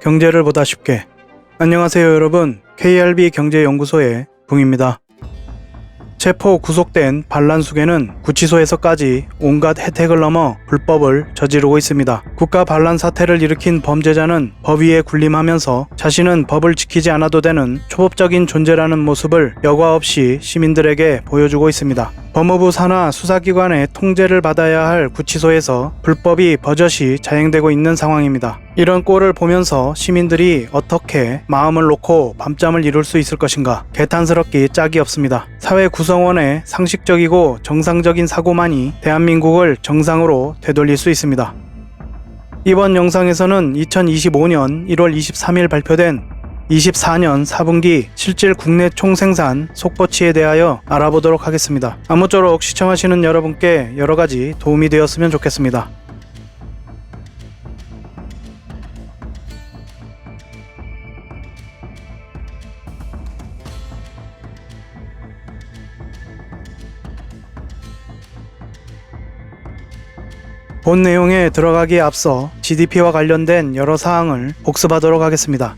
경제를 보다 쉽게. 안녕하세요 여러분, KRB 경제연구소의 붕입니다. 체포 구속된 반란수계는 구치소에서까지 온갖 혜택을 넘어 불법을 저지르고 있습니다. 국가 반란 사태를 일으킨 범죄자는 법 위에 군림하면서 자신은 법을 지키지 않아도 되는 초법적인 존재라는 모습을 여과 없이 시민들에게 보여주고 있습니다. 법무부 산하 수사기관의 통제를 받아야 할 구치소에서 불법이 버젓이 자행되고 있는 상황입니다. 이런 꼴을 보면서 시민들이 어떻게 마음을 놓고 밤잠을 이룰 수 있을 것인가, 개탄스럽기 짝이 없습니다. 사회 구성원의 상식적이고 정상적인 사고만이 대한민국을 정상으로 되돌릴 수 있습니다. 이번 영상에서는 2025년 1월 23일 발표된 24년 4분기 실질 국내 총생산 속보치에 대하여 알아보도록 하겠습니다. 아무쪼록 시청하시는 여러분께 여러가지 도움이 되었으면 좋겠습니다. 본 내용에 들어가기에 앞서 GDP와 관련된 여러 사항을 복습하도록 하겠습니다.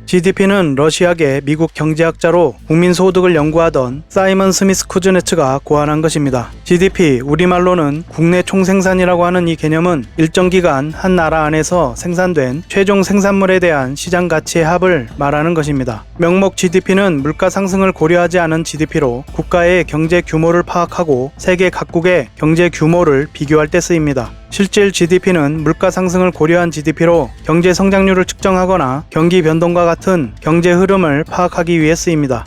GDP는 러시아계 미국 경제학자로 국민소득을 연구하던 사이먼 스미스 쿠즈네츠가 고안한 것입니다. GDP, 우리말로는 국내 총생산이라고 하는 이 개념은 일정 기간 한 나라 안에서 생산된 최종 생산물에 대한 시장 가치의 합을 말하는 것입니다. 명목 GDP는 물가 상승을 고려하지 않은 GDP로 국가의 경제 규모를 파악하고 세계 각국의 경제 규모를 비교할 때 쓰입니다. 실질 GDP는 물가 상승을 고려한 GDP로 경제 성장률을 측정하거나 경기 변동과 같은 경제 흐름을 파악하기 위해 쓰입니다.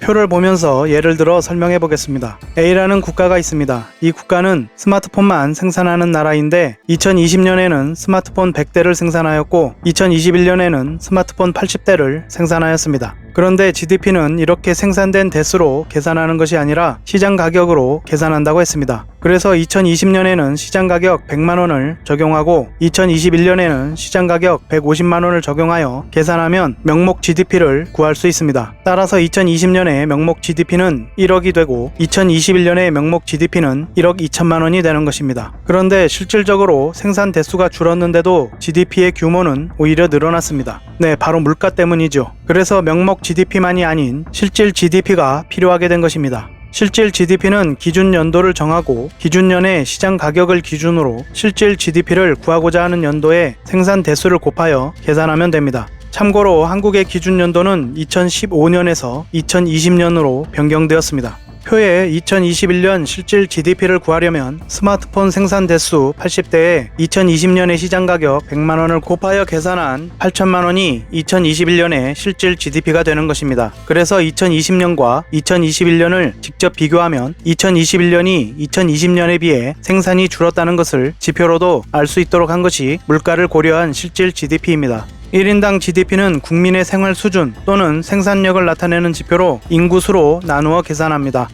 표를 보면서 예를 들어 설명해 보겠습니다. A라는 국가가 있습니다. 이 국가는 스마트폰만 생산하는 나라인데 2020년에는 스마트폰 100대를 생산하였고 2021년에는 스마트폰 80대를 생산하였습니다. 그런데 GDP는 이렇게 생산된 대수로 계산하는 것이 아니라 시장 가격으로 계산한다고 했습니다. 그래서 2020년에는 시장 가격 100만원을 적용하고 2021년에는 시장 가격 150만원을 적용하여 계산하면 명목 GDP를 구할 수 있습니다. 따라서 2020년에 명목 GDP는 1억이 되고 2021년에 명목 GDP는 1억 2천만원이 되는 것입니다. 그런데 실질적으로 생산 대수가 줄었는데도 GDP의 규모는 오히려 늘어났습니다. 네, 바로 물가 때문이죠. 그래서 명목 GDP만이 아닌 실질 GDP가 필요하게 된 것입니다. 실질 GDP는 기준 연도를 정하고 기준년의 시장 가격을 기준으로 실질 GDP를 구하고자 하는 연도의 생산 대수를 곱하여 계산하면 됩니다. 참고로 한국의 기준 연도는 2015년에서 2020년으로 변경되었습니다. 표에 2021년 실질 GDP를 구하려면 스마트폰 생산 대수 80대에 2020년의 시장 가격 100만원을 곱하여 계산한 8천만원이 2021년의 실질 GDP가 되는 것입니다. 그래서 2020년과 2021년을 직접 비교하면 2021년이 2020년에 비해 생산이 줄었다는 것을 지표로도 알 수 있도록 한 것이 물가를 고려한 실질 GDP입니다. 1인당 GDP는 국민의 생활 수준 또는 생산력을 나타내는 지표로 인구수로 나누어 계산합니다.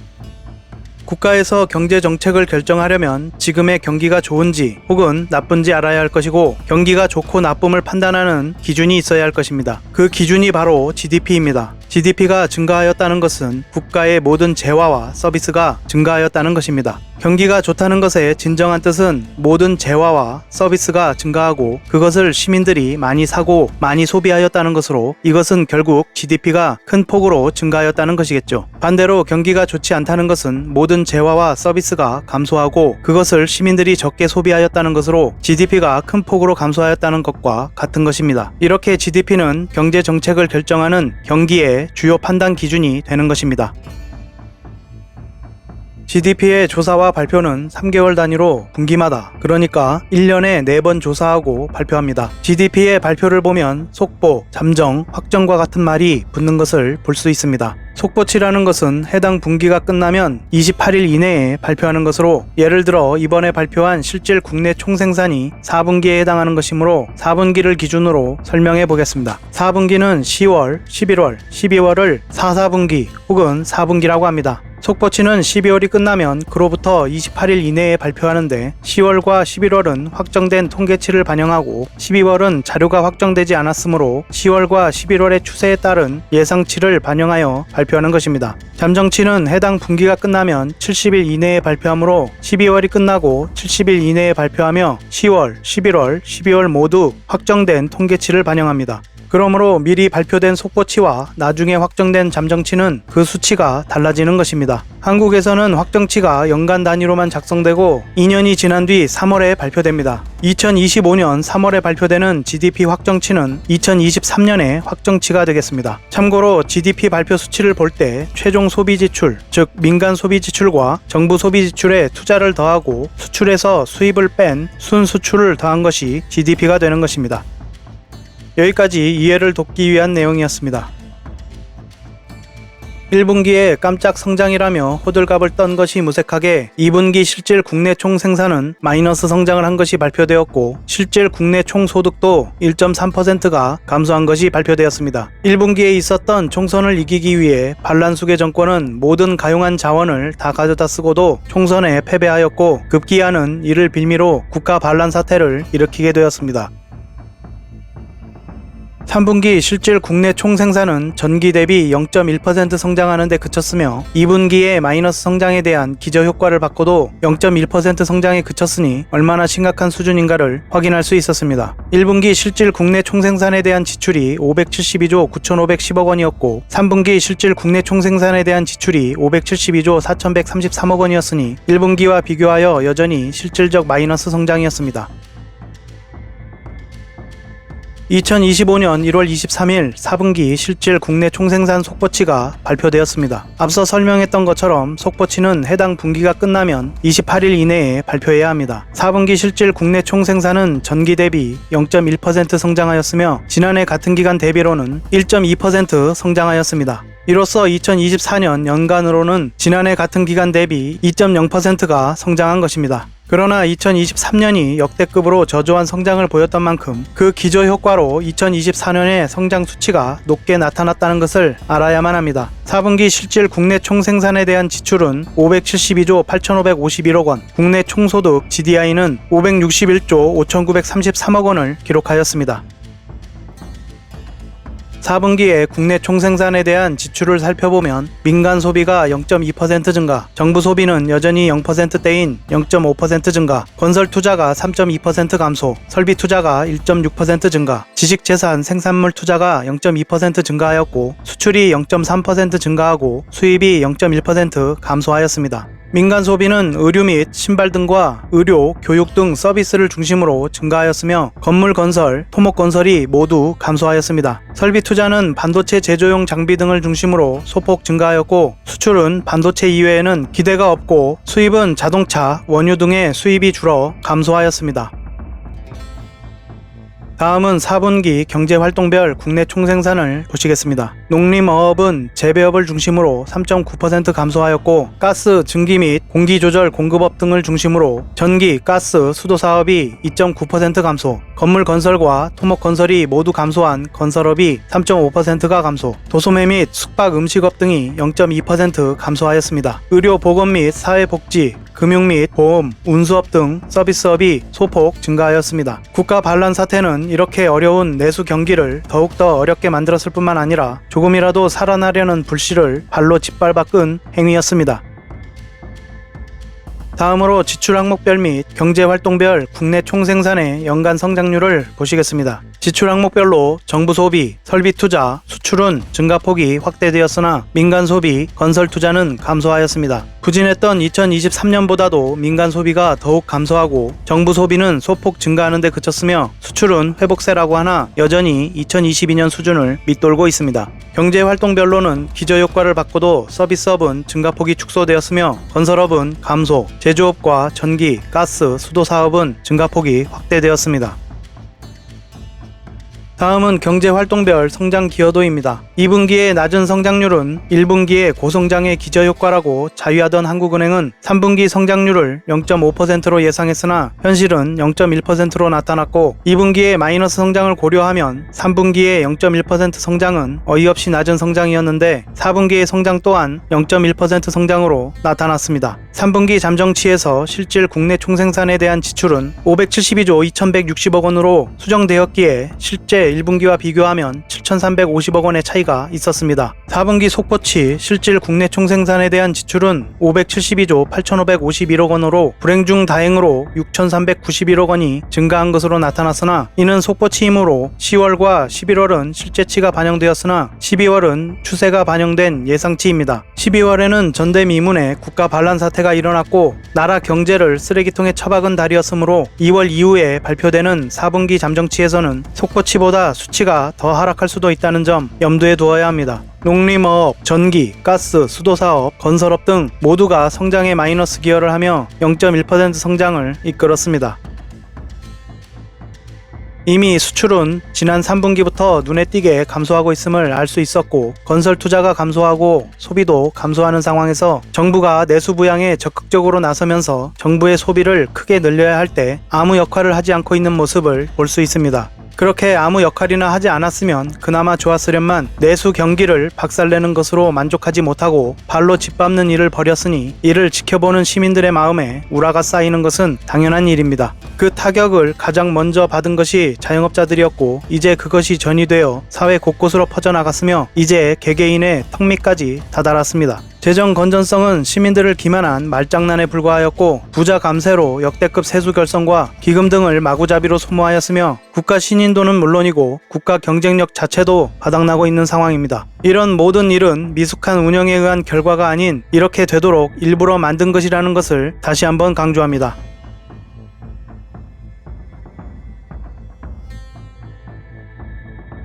국가에서 경제 정책을 결정하려면 지금의 경기가 좋은지 혹은 나쁜지 알아야 할 것이고 경기가 좋고 나쁨을 판단하는 기준이 있어야 할 것입니다. 그 기준이 바로 GDP입니다. GDP가 증가하였다는 것은 국가의 모든 재화와 서비스가 증가하였다는 것입니다. 경기가 좋다는 것의 진정한 뜻은 모든 재화와 서비스가 증가하고 그것을 시민들이 많이 사고 많이 소비하였다는 것으로 이것은 결국 GDP가 큰 폭으로 증가하였다는 것이겠죠. 반대로 경기가 좋지 않다는 것은 모든 재화와 서비스가 감소하고 그것을 시민들이 적게 소비하였다는 것으로 GDP가 큰 폭으로 감소하였다는 것과 같은 것입니다. 이렇게 GDP는 경제 정책을 결정하는 경기의 주요 판단 기준이 되는 것입니다. GDP의 조사와 발표는 3개월 단위로 분기마다, 그러니까 1년에 4번 조사하고 발표합니다. GDP의 발표를 보면 속보, 잠정, 확정과 같은 말이 붙는 것을 볼 수 있습니다. 속보치라는 것은 해당 분기가 끝나면 28일 이내에 발표하는 것으로 예를 들어 이번에 발표한 실질 국내 총생산이 4분기에 해당하는 것이므로 4분기를 기준으로 설명해 보겠습니다. 4분기는 10월, 11월, 12월을 4분기 혹은 4분기라고 합니다. 속보치는 12월이 끝나면 그로부터 28일 이내에 발표하는데 10월과 11월은 확정된 통계치를 반영하고 12월은 자료가 확정되지 않았으므로 10월과 11월의 추세에 따른 예상치를 반영하여 발표하는 것입니다. 잠정치는 해당 분기가 끝나면 70일 이내에 발표하므로 12월이 끝나고 70일 이내에 발표하며 10월, 11월, 12월 모두 확정된 통계치를 반영합니다. 그러므로 미리 발표된 속보치와 나중에 확정된 잠정치는 그 수치가 달라지는 것입니다. 한국에서는 확정치가 연간 단위로만 작성되고 2년이 지난 뒤 3월에 발표됩니다. 2025년 3월에 발표되는 GDP 확정치는 2023년의 확정치가 되겠습니다. 참고로 GDP 발표 수치를 볼 때 최종 소비 지출, 즉 민간 소비 지출과 정부 소비 지출에 투자를 더하고 수출에서 수입을 뺀 순수출을 더한 것이 GDP가 되는 것입니다. 여기까지 이해를 돕기 위한 내용이었습니다. 1분기에 깜짝 성장이라며 호들갑을 떤 것이 무색하게 2분기 실질 국내 총 생산은 마이너스 성장을 한 것이 발표되었고 실질 국내 총 소득도 1.3%가 감소한 것이 발표되었습니다. 1분기에 있었던 총선을 이기기 위해 반란수계 정권은 모든 가용한 자원을 다 가져다 쓰고도 총선에 패배하였고 급기야는 이를 빌미로 국가 반란 사태를 일으키게 되었습니다. 3분기 실질 국내 총생산은 전기 대비 0.1% 성장하는 데 그쳤으며 2분기에 마이너스 성장에 대한 기저효과를 받고도 0.1% 성장에 그쳤으니 얼마나 심각한 수준인가를 확인할 수 있었습니다. 1분기 실질 국내 총생산에 대한 지출이 572조 9,510억 원이었고 3분기 실질 국내 총생산에 대한 지출이 572조 4,133억 원이었으니 1분기와 비교하여 여전히 실질적 마이너스 성장이었습니다. 2025년 1월 23일 4분기 실질 국내 총생산 속보치가 발표되었습니다. 앞서 설명했던 것처럼 속보치는 해당 분기가 끝나면 28일 이내에 발표해야 합니다. 4분기 실질 국내 총생산은 전기 대비 0.1% 성장하였으며 지난해 같은 기간 대비로는 1.2% 성장하였습니다. 이로써 2024년 연간으로는 지난해 같은 기간 대비 2.0%가 성장한 것입니다. 그러나 2023년이 역대급으로 저조한 성장을 보였던 만큼 그 기저효과로 2024년의 성장 수치가 높게 나타났다는 것을 알아야만 합니다. 4분기 실질 국내 총생산에 대한 지출은 572조 8,551억 원, 국내 총소득 GDI는 561조 5,933억 원을 기록하였습니다. 4분기에 국내 총생산에 대한 지출을 살펴보면 민간 소비가 0.2% 증가, 정부 소비는 여전히 0%대인 0.5% 증가, 건설 투자가 3.2% 감소, 설비 투자가 1.6% 증가, 지식재산 생산물 투자가 0.2% 증가하였고 수출이 0.3% 증가하고 수입이 0.1% 감소하였습니다. 민간 소비는 의류 및 신발 등과 의료, 교육 등 서비스를 중심으로 증가하였으며 건물 건설, 토목 건설이 모두 감소하였습니다. 설비 투자는 반도체 제조용 장비 등을 중심으로 소폭 증가하였고 수출은 반도체 이외에는 기대가 없고 수입은 자동차, 원유 등의 수입이 줄어 감소하였습니다. 다음은 4분기 경제활동별 국내 총생산을 보시겠습니다. 농림어업은 재배업을 중심으로 3.9% 감소하였고 가스, 증기 및 공기조절 공급업 등을 중심으로 전기, 가스, 수도사업이 2.9% 감소, 건물 건설과 토목 건설이 모두 감소한 건설업이 3.5%가 감소, 도소매 및 숙박 음식업 등이 0.2% 감소하였습니다. 의료, 보건 및 사회복지, 금융 및 보험, 운수업 등 서비스업이 소폭 증가하였습니다. 국가 반란 사태는 이렇게 어려운 내수 경기를 더욱더 어렵게 만들었을 뿐만 아니라 조금이라도 살아나려는 불씨를 발로 짓밟아 끈 행위였습니다. 다음으로 지출 항목별 및 경제활동별 국내 총생산의 연간 성장률을 보시겠습니다. 지출 항목별로 정부 소비, 설비 투자, 수출은 증가폭이 확대되었으나 민간 소비, 건설 투자는 감소하였습니다. 부진했던 2023년보다도 민간 소비가 더욱 감소하고 정부 소비는 소폭 증가하는 데 그쳤으며 수출은 회복세라고 하나 여전히 2022년 수준을 밑돌고 있습니다. 경제활동별로는 기저효과를 받고도 서비스업은 증가폭이 축소되었으며 건설업은 감소, 제조업과 전기, 가스, 수도사업은 증가폭이 확대되었습니다. 다음은 경제활동별 성장 기여도입니다. 2분기의 낮은 성장률은 1분기의 고성장의 기저효과라고 자위하던 한국은행은 3분기 성장률을 0.5%로 예상했으나 현실은 0.1%로 나타났고 2분기의 마이너스 성장을 고려하면 3분기의 0.1% 성장은 어이없이 낮은 성장이었는데 4분기의 성장 또한 0.1% 성장으로 나타났습니다. 3분기 잠정치에서 실질 국내 총생산에 대한 지출은 572조 2160억 원으로 수정되었기에 실제 1분기와 비교하면 7350억 원의 차이가 있었습니다. 4분기 속보치 실질 국내 총생산에 대한 지출은 572조 8551억 원으로 불행 중 다행으로 6391억 원이 증가한 것으로 나타났으나 이는 속보치이므로 10월과 11월은 실제치가 반영되었으나 12월은 추세가 반영된 예상치입니다. 12월에는 전대미문의 국가 반란 사태가 일어났고 나라 경제를 쓰레기통에 처박은 달이었으므로 2월 이후에 발표되는 4분기 잠정치에서는 속보치보다 수치가 더 하락할 수도 있다는 점 염두에 두어야 합니다. 농림어업, 전기, 가스, 수도사업, 건설업 등 모두가 성장에 마이너스 기여를 하며 0.1% 성장을 이끌었습니다. 이미 수출은 지난 3분기부터 눈에 띄게 감소하고 있음을 알 수 있었고 건설 투자가 감소하고 소비도 감소하는 상황에서 정부가 내수 부양에 적극적으로 나서면서 정부의 소비를 크게 늘려야 할 때 아무 역할을 하지 않고 있는 모습을 볼 수 있습니다. 그렇게 아무 역할이나 하지 않았으면 그나마 좋았으련만 내수 경기를 박살내는 것으로 만족하지 못하고 발로 짓밟는 일을 벌였으니 이를 지켜보는 시민들의 마음에 우라가 쌓이는 것은 당연한 일입니다. 그 타격을 가장 먼저 받은 것이 자영업자들이었고 이제 그것이 전이되어 사회 곳곳으로 퍼져나갔으며 이제 개개인의 턱밑까지 다다랐습니다. 재정 건전성은 시민들을 기만한 말장난에 불과하였고 부자 감세로 역대급 세수 결성과 기금 등을 마구잡이로 소모하였으며 국가 신인도는 물론이고 국가 경쟁력 자체도 바닥나고 있는 상황입니다. 이런 모든 일은 미숙한 운영에 의한 결과가 아닌 이렇게 되도록 일부러 만든 것이라는 것을 다시 한번 강조합니다.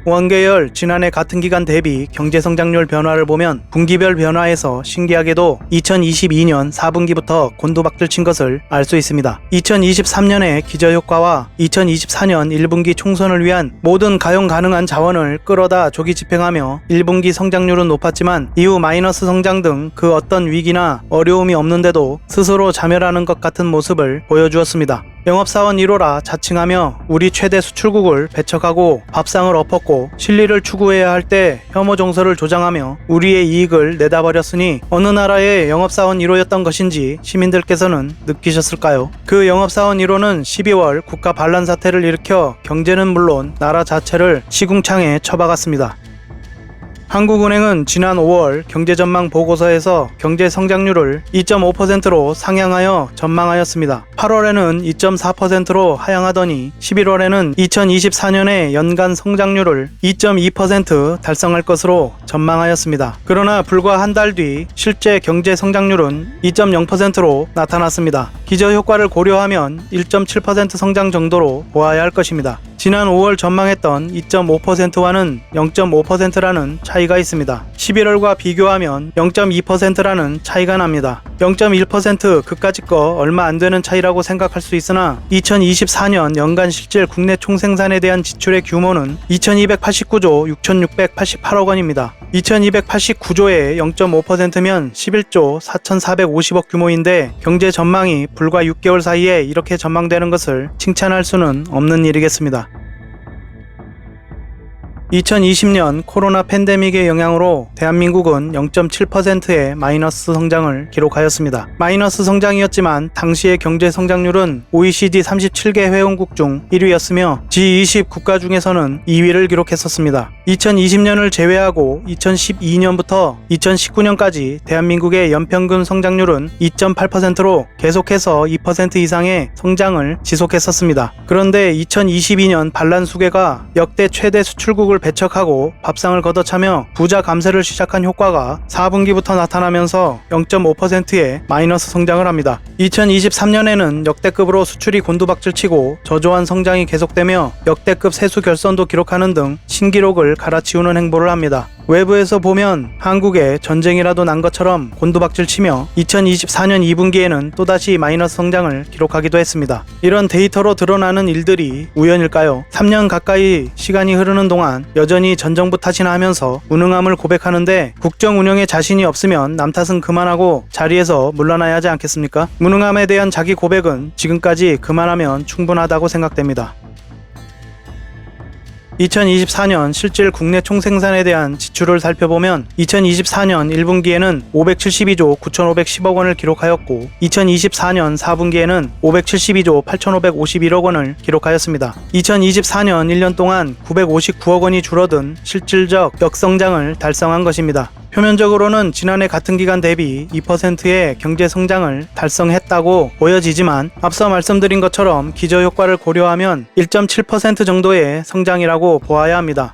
원계열 지난해 같은 기간 대비 경제성장률 변화를 보면 분기별 변화에서 신기하게도 2022년 4분기부터 곤두박질 친 것을 알 수 있습니다. 2023년의 기저효과와 2024년 1분기 총선을 위한 모든 가용 가능한 자원을 끌어다 조기 집행하며 1분기 성장률은 높았지만 이후 마이너스 성장 등 그 어떤 위기나 어려움이 없는데도 스스로 자멸하는 것 같은 모습을 보여주었습니다. 영업사원 1호라 자칭하며 우리 최대 수출국을 배척하고 밥상을 엎었고 실리를 추구해야 할 때 혐오 정서를 조장하며 우리의 이익을 내다버렸으니 어느 나라의 영업사원 1호였던 것인지 시민들께서는 느끼셨을까요? 그 영업사원 1호는 12월 국가 반란 사태를 일으켜 경제는 물론 나라 자체를 시궁창에 처박았습니다. 한국은행은 지난 5월 경제전망 보고서에서 경제 성장률을 2.5%로 상향하여 전망하였습니다. 8월에는 2.4%로 하향하더니 11월에는 2024년의 연간 성장률을 2.2% 달성할 것으로 전망하였습니다. 그러나 불과 한 달 뒤 실제 경제 성장률은 2.0%로 나타났습니다. 기저효과를 고려하면 1.7% 성장 정도로 보아야 할 것입니다. 지난 5월 전망했던 2.5%와는 0.5%라는 차이가 있습니다. 11월과 비교하면 0.2%라는 차이가 납니다. 0.1% 그까짓 거 얼마 안 되는 차이라고 생각할 수 있으나 2024년 연간 실질 국내 총생산에 대한 지출의 규모는 2289조 6688억 원입니다. 2289조의 0.5%면 11조 4450억 규모인데 경제 전망이 불과 6개월 사이에 이렇게 전망되는 것을 칭찬할 수는 없는 일이겠습니다. 2020년 코로나 팬데믹의 영향으로 대한민국은 0.7%의 마이너스 성장을 기록하였습니다. 마이너스 성장이었지만 당시의 경제 성장률은 OECD 37개 회원국 중 1위였으며 G20 국가 중에서는 2위를 기록했었습니다. 2020년을 제외하고 2012년부터 2019년까지 대한민국의 연평균 성장률은 2.8%로 계속해서 2% 이상의 성장을 지속했었습니다. 그런데 2022년 반란 수계가 역대 최대 수출국을 배척하고 밥상을 걷어차며 부자 감세를 시작한 효과가 4분기부터 나타나면서 0.5%의 마이너스 성장을 합니다. 2023년에는 역대급으로 수출이 곤두박질치고 저조한 성장이 계속되며 역대급 세수 결손도 기록하는 등 신기록을 갈아치우는 행보를 합니다. 외부에서 보면 한국에 전쟁이라도 난 것처럼 곤두박질 치며 2024년 2분기에는 또다시 마이너스 성장을 기록하기도 했습니다. 이런 데이터로 드러나는 일들이 우연일까요? 3년 가까이 시간이 흐르는 동안 여전히 전정부 탓이나 하면서 무능함을 고백하는데 국정 운영에 자신이 없으면 남 탓은 그만하고 자리에서 물러나야 하지 않겠습니까? 무능함에 대한 자기 고백은 지금까지 그만하면 충분하다고 생각됩니다. 2024년 실질 국내 총생산에 대한 지출을 살펴보면 2024년 1분기에는 572조 9,510억 원을 기록하였고 2024년 4분기에는 572조 8,551억 원을 기록하였습니다. 2024년 1년 동안 959억 원이 줄어든 실질적 역성장을 달성한 것입니다. 표면적으로는 지난해 같은 기간 대비 2%의 경제 성장을 달성했다고 보여지지만 앞서 말씀드린 것처럼 기저효과를 고려하면 1.7% 정도의 성장이라고 보아야 합니다.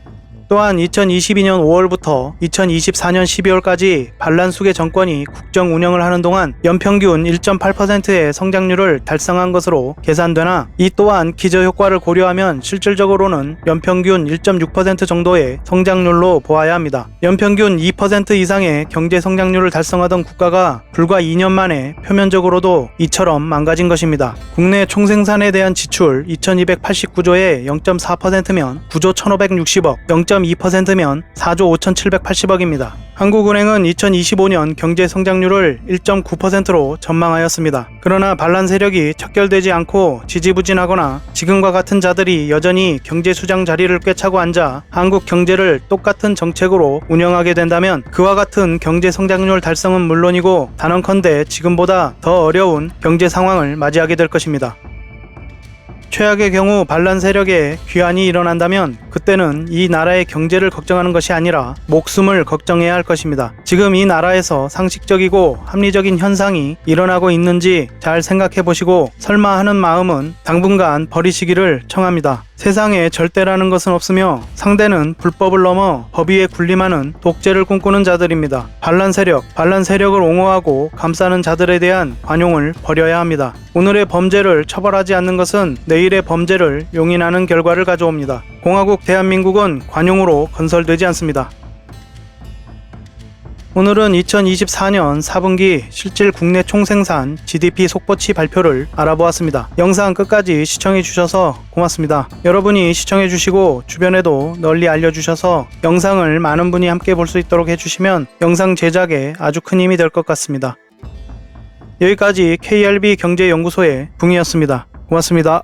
또한 2022년 5월부터 2024년 12월까지 반란수계 정권이 국정 운영을 하는 동안 연평균 1.8%의 성장률을 달성한 것으로 계산되나 이 또한 기저효과를 고려하면 실질적으로는 연평균 1.6% 정도의 성장률로 보아야 합니다. 연평균 2% 이상의 경제 성장률을 달성하던 국가가 불과 2년 만에 표면적으로도 이처럼 망가진 것입니다. 국내 총생산에 대한 지출 2289조의 0.4%면 9조 1560억, 0.2%면 4조 5780억입니다. 한국은행은 2025년 경제 성장률을 1.9%로 전망하였습니다. 그러나 반란 세력이 척결되지 않고 지지부진하거나 지금과 같은 자들이 여전히 경제 수장 자리를 꿰차고 앉아 한국 경제를 똑같은 정책으로 운영하게 된다면 그와 같은 경제 성장률 달성은 물론이고 단언컨대 지금보다 더 어려운 경제 상황을 맞이하게 될 것입니다. 최악의 경우 반란 세력에 귀환이 일어난다면 그때는 이 나라의 경제를 걱정하는 것이 아니라 목숨을 걱정해야 할 것입니다. 지금 이 나라에서 상식적이고 합리적인 현상이 일어나고 있는지 잘 생각해 보시고 설마 하는 마음은 당분간 버리시기를 청합니다. 세상에 절대라는 것은 없으며 상대는 불법을 넘어 법 위에 군림하는 독재를 꿈꾸는 자들입니다. 반란 세력을 옹호하고 감싸는 자들에 대한 관용을 버려야 합니다. 오늘의 범죄를 처벌하지 않는 것은 내일의 범죄를 용인하는 결과를 가져옵니다. 공화국 대한민국은 관용으로 건설되지 않습니다. 오늘은 2024년 4분기 실질 국내 총생산 GDP 속보치 발표를 알아보았습니다. 영상 끝까지 시청해주셔서 고맙습니다. 여러분이 시청해주시고 주변에도 널리 알려주셔서 영상을 많은 분이 함께 볼 수 있도록 해주시면 영상 제작에 아주 큰 힘이 될 것 같습니다. 여기까지 KRB 경제연구소의 붕이었습니다. 고맙습니다.